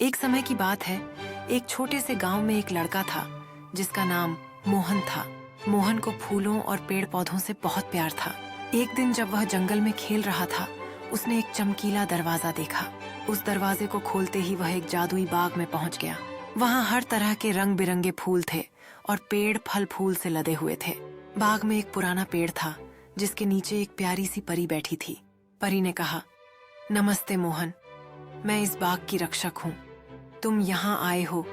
एक समय की बात है, एक छोटे से गांव में एक लड़का था जिसका नाम मोहन था। मोहन को फूलों और पेड़ पौधों से बहुत प्यार था। एक दिन जब वह जंगल में खेल रहा था, उसने एक चमकीला दरवाजा देखा। उस दरवाजे को खोलते ही वह एक जादुई बाग में पहुंच गया। वहां हर तरह के रंग बिरंगे फूल थे और पेड़ फल फूल से लदे हुए थे। बाग में एक पुराना पेड़ था जिसके नीचे एक प्यारी सी परी बैठी थी। परी ने कहा, नमस्ते मोहन, मैं इस बाग की रक्षक हूँ। तुम यहाँ आए हो,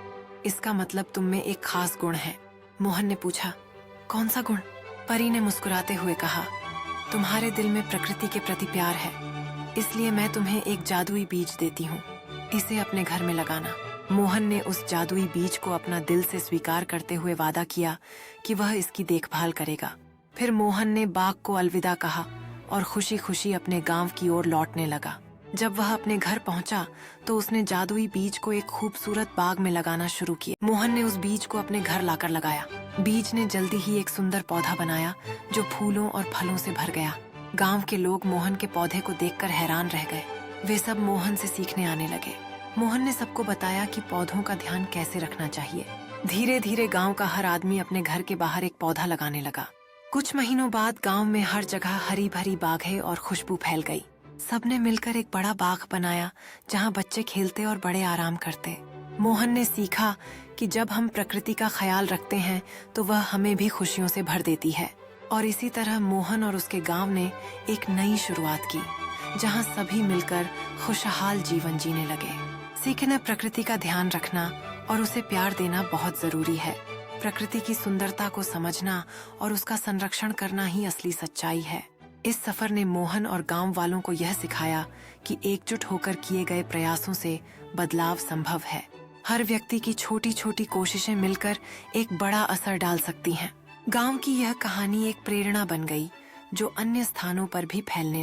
इसका मतलब तुम में एक खास गुण है। मोहन ने पूछा, कौन सा गुण? परी ने मुस्कुराते हुए कहा, तुम्हारे दिल में प्रकृति के प्रति प्यार है, इसलिए मैं तुम्हें एक जादुई बीज देती हूँ। इसे अपने घर में लगाना। मोहन ने उस जादुई बीज को अपना दिल से स्वीकार करते हुए वादा किया कि वह इसकी देखभाल करेगा। फिर मोहन ने बाग को अलविदा कहा और खुशी खुशी अपने गांव की ओर लौटने लगा। जब वह अपने घर पहुंचा तो उसने जादुई बीज को एक खूबसूरत बाग में लगाना शुरू किया। मोहन ने उस बीज को अपने घर लाकर लगाया। बीज ने जल्दी ही एक सुंदर पौधा बनाया जो फूलों और फलों से भर गया। गांव के लोग मोहन के पौधे को देखकर हैरान रह गए। वे सब मोहन से सीखने आने लगे। मोहन ने सबको बताया कि पौधों का ध्यान कैसे रखना चाहिए। धीरे धीरे गांव का हर आदमी अपने घर के बाहर एक पौधा लगाने लगा। कुछ महीनों बाद गांव में हर जगह हरी भरी बागें और खुशबू फैल गई। सबने मिलकर एक बड़ा बाग बनाया जहां बच्चे खेलते और बड़े आराम करते। मोहन ने सीखा कि जब हम प्रकृति का ख्याल रखते हैं तो वह हमें भी खुशियों से भर देती है। और इसी तरह मोहन और उसके गांव ने एक नई शुरुआत की जहां सभी मिलकर खुशहाल जीवन जीने लगे। सीखना, प्रकृति का ध्यान रखना और उसे प्यार देना बहुत जरूरी है। प्रकृति की सुंदरता को समझना और उसका संरक्षण करना ही असली सच्चाई है। इस सफर ने मोहन और गांव वालों को यह सिखाया कि एकजुट होकर किए गए प्रयासों से बदलाव संभव है। हर व्यक्ति की छोटी छोटी कोशिशें मिलकर एक बड़ा असर डाल सकती हैं। गांव की यह कहानी एक प्रेरणा बन गई जो अन्य स्थानों पर भी फैलने